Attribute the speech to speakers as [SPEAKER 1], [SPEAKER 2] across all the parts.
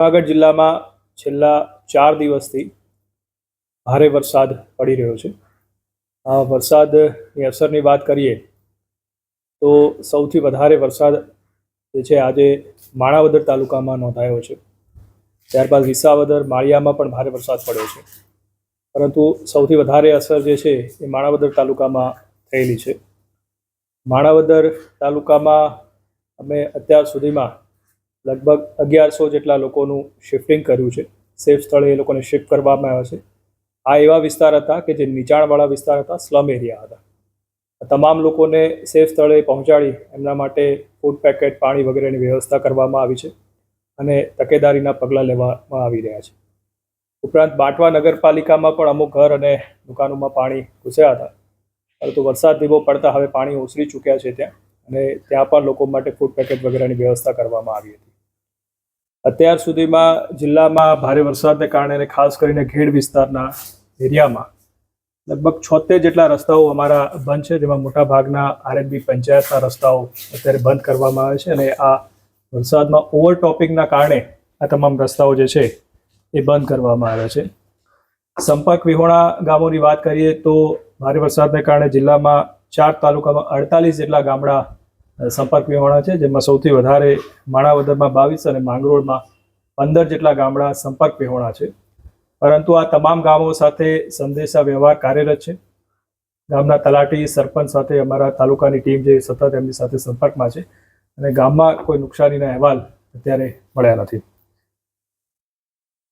[SPEAKER 1] જૂનાગઢ જિલ્લામાં છેલ્લા 4 દિવસથી ભારે વરસાદ પડી રહ્યો છે. આ વરસાદની અસરની વાત કરીએ તો સૌથી વધારે વરસાદ જે છે આજે માણાવદર તાલુકામાં નોંધાયો છે. ત્યારબાદ વિસાવદર, માળિયામાં પણ ભારે વરસાદ પડ્યો છે. પરંતુ સૌથી વધારે અસર જે છે એ માણાવદર તાલુકામાં થયેલી છે. માણાવદર તાલુકામાં અમે અત્યાર સુધીમાં લગભગ 1100 જેટલા લોકોનું શિફ્ટિંગ કર્યું છે. સેફ સ્થળે એ લોકોને શિફ્ટ કરવામાં આવ્યા છે. આ એવા વિસ્તાર હતા કે જે નીચાણવાળા વિસ્તાર હતા, સ્લમ એરિયા હતા. તમામ લોકોને સેફ સ્થળે પહોંચાડી એમના માટે ફૂડ પેકેટ, પાણી વગેરેની વ્યવસ્થા કરવામાં આવી છે અને તકેદારીના પગલાં લેવામાં આવી રહ્યા છે. ઉપરાંત બાંટવા નગરપાલિકામાં પણ અમુક ઘર અને દુકાનોમાં પાણી ઘૂસ્યા હતા, પરંતુ વરસાદ ધીમો પડતા હવે પાણી ઓસરી ચૂક્યા છે ત્યાં, અને ત્યાં પણ લોકો માટે ફૂડ પેકેટ વગેરેની વ્યવસ્થા કરવામાં આવી હતી. અત્યાર સુધીમાં જિલ્લામાં ભારે વરસાદને કારણે અને ખાસ કરીને ઘેડ વિસ્તારના એરિયામાં લગભગ 76 જેટલા રસ્તાઓ અમારા બંધ છે, જેમાં મોટાભાગના આરએનબી પંચાયતના રસ્તાઓ અત્યારે બંધ કરવામાં આવે છે અને આ વરસાદમાં ઓવરટોપિંગના કારણે આ તમામ રસ્તાઓ જે છે એ બંધ કરવામાં આવ્યા છે. સંપર્ક વિહોણા ગામોની વાત કરીએ તો ભારે વરસાદને કારણે જિલ્લામાં 4 તાલુકામાં 48 જેટલા ગામડા સંપર્ક વિહોણા છે, જેમાં સૌથી વધારે માણાવદરમાં 22 અને માંગરોળમાં 15 જેટલા ગામડા સંપર્ક વિહોણા છે. પરંતુ આ તમામ ગામો સાથે સંદેશા વ્યવહાર કાર્યરત છે. ગામના તલાટી, સરપંચ સાથે અમારા તાલુકાની ટીમ જે સતત એમની સાથે સંપર્કમાં છે અને ગામમાં કોઈ નુકસાનીના અહેવાલ અત્યારે મળ્યા નથી.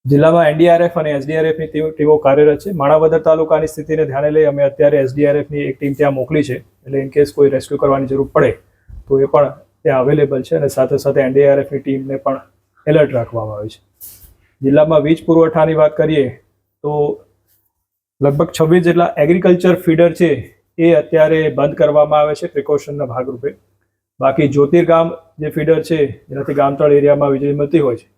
[SPEAKER 1] જિલ્લામાં એનડીઆરએફ અને એસડીઆરએફની ટીમો કાર્યરત છે. માણાવદર તાલુકાની સ્થિતિને ધ્યાને લઈ અમે અત્યારે એસડીઆરએફની એક ટીમ ત્યાં મોકલી છે, એટલે ઇનકેસ કોઈ રેસ્ક્યુ કરવાની જરૂર પડે તો એ પણ ત્યાં અવેલેબલ છે અને સાથે સાથે એનડીઆરએફની ટીમને પણ એલર્ટ રાખવામાં આવી છે. જિલ્લામાં વીજ પુરવઠાની વાત કરીએ તો લગભગ 26 જેટલા એગ્રીકલ્ચર ફીડર છે એ અત્યારે બંધ કરવામાં આવે છે પ્રિકોશનના ભાગરૂપે. બાકી જ્યોતિર્ગામ જે ફીડર છે જેનાથી ગામતળ એરિયામાં વીજળી મળતી હોય છે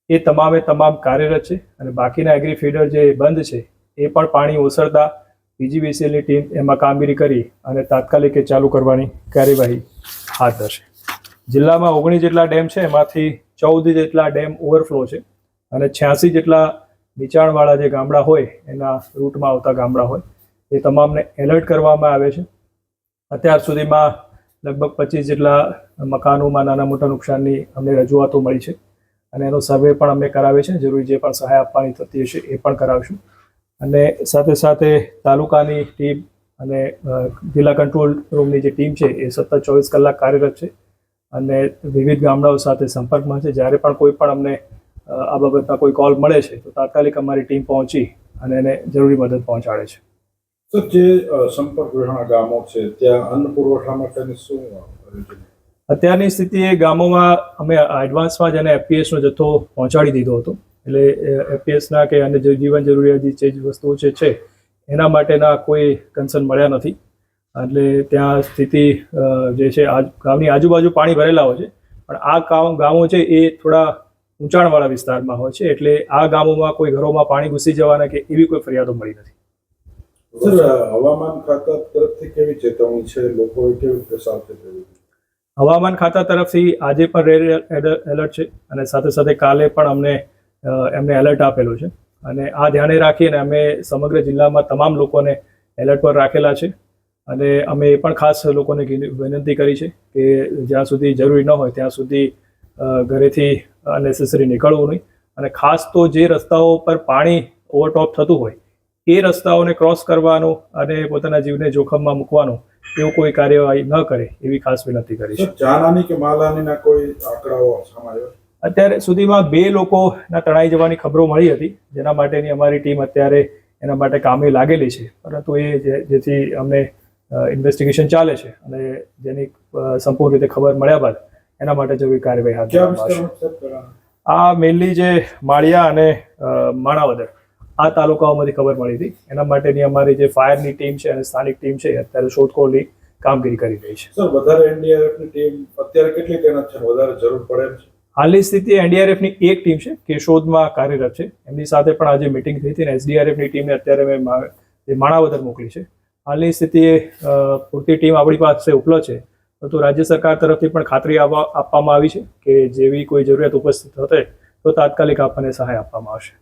[SPEAKER 1] એ તમામે તમામ કાર્યરત છે, અને બાકીના એગ્રી ફીડર જે બંધ છે એ પણ પાણી ઓસરતા પીજીવીસીએલની ટીમ એમાં કામગીરી કરી અને તાત્કાલિક એ ચાલુ કરવાની કાર્યવાહી હાથ ધરશે. જિલ્લામાં 19 જેટલા ડેમ છે, એમાંથી 14 જેટલા ડેમ ઓવરફ્લો છે અને 86 જેટલા નીચાણવાળા જે ગામડા હોય, એના રૂટમાં આવતા ગામડા હોય, એ તમામને એલર્ટ કરવામાં આવે છે. અત્યાર સુધીમાં લગભગ 25 જેટલા મકાનોમાં નાના મોટા નુકસાનની અમને રજૂઆતો મળી છે અને એનો સર્વે પણ અમે કરાવે છે. જરૂરી જે પણ સહાય આપવાની થતી હશે એ પણ કરાવશું. અને સાથે સાથે તાલુકાની ટીમ અને જિલ્લા કંટ્રોલ રૂમની જે ટીમ છે એ સતત 24 કલાક કાર્યરત છે અને વિવિધ ગામડાઓ સાથે સંપર્કમાં છે. જ્યારે પણ કોઈ પણ અમને આ બાબતના કોઈ કોલ મળે છે તો તાત્કાલિક અમારી ટીમ પહોંચી અને એને જરૂરી મદદ પહોંચાડે છે.
[SPEAKER 2] તો જે સંપર્ક વિહોણા ગામો છે ત્યાં અન્ન પુરવઠા માટેની શું
[SPEAKER 1] અત્યારની સ્થિતિએ ગામોમાં અમે એડવાન્સમાં જ એને એફપીએસનો જથ્થો પહોંચાડી દીધો હતો, એટલે એફપીએસના કે અન્ય જીવન જરૂરિયાતી જે વસ્તુઓ છે એના માટેના કોઈ કન્સર્ન મળ્યા નથી. એટલે ત્યાં સ્થિતિ જે છે ગામની આજુબાજુ પાણી ભરેલા હોય છે, પણ આ ગામો છે એ થોડા ઊંચાણવાળા વિસ્તારમાં હોય છે, એટલે આ ગામોમાં કોઈ ઘરોમાં પાણી ઘૂસી જવાના કે એવી કોઈ ફરિયાદો મળી નથી.
[SPEAKER 2] સર, હવામાન ખાતા તરફથી કેવી ચેતવણી છે? લોકોએ કેવી રીતે સાવચેત રહેવું?
[SPEAKER 1] હવામાન ખાતા તરફથી આજે પણ રેડ એલર્ટ છે અને સાથે સાથે કાલે પણ એમને એલર્ટ આપેલું છે, અને આ ધ્યાને રાખીને અમે સમગ્ર જિલ્લામાં તમામ લોકોને એલર્ટ પર રાખેલા છે. અને અમે એ પણ ખાસ લોકોને વિનંતી કરી છે કે જ્યાં સુધી જરૂરી ન હોય ત્યાં સુધી ઘરેથી અનનેસેસરી નીકળવું નહીં, અને ખાસ તો જે રસ્તાઓ પર પાણી ઓવરટોપ થતું હોય એ રસ્તાઓને ક્રોસ કરવાનો અને પોતાના જીવને જોખમમાં મૂકવાનો એવું કોઈ કાર્યવાહી ન કરે એવી ખાસ વિનંતી કરી છે.
[SPEAKER 2] જાનહાની કે માલહાનીના કોઈ આંકડાઓ સામે આવ્યા?
[SPEAKER 1] અત્યારે સુધીમાં 2 લોકોના તણાઈ જવાની ખબરો મળી હતી, જેના માટેની અમારી ટીમ અત્યારે એના માટે કામે લાગેલી છે, પરંતુ એ જેથી અમને ઇન્વેસ્ટિગેશન ચાલે છે અને જેની સંપૂર્ણ રીતે ખબર મળ્યા બાદ એના માટે જરૂરી કાર્યવાહી હાથ ધરવામાં આવશે. આ મેનલી જે માળિયા અને માણાવદર આ તાલુકાઓમાંથી ખબર મળી હતી, એના માટેની અમારી જે ફાયરની ટીમ છે અને સ્થાનિક ટીમ છે અત્યારે શોધખોળની કામગીરી કરી રહી છે.
[SPEAKER 2] સર, વધારે એનડીઆરએફની ટીમ અત્યારે કેટલી તૈનાત છે? વધારે જરૂર પડે છે?
[SPEAKER 1] હાલની સ્થિતિ એનડીઆરએફની એક ટીમ છે કે શોધમાં કાર્યરત છે, એમની સાથે પણ આજે મિટિંગ થઈ હતી અને એસડીઆરએફની ટીમને અત્યારે મેં માણાવદર મોકલી છે. હાલની સ્થિતિએ પૂરતી ટીમ આપણી પાસે ઉપલબ્ધ છે, પરંતુ રાજ્ય સરકાર તરફથી પણ ખાતરી આપવામાં આવી છે કે જેવી કોઈ જરૂરિયાત ઉપસ્થિત થશે તો તાત્કાલિક આપણને સહાય આપવામાં આવશે.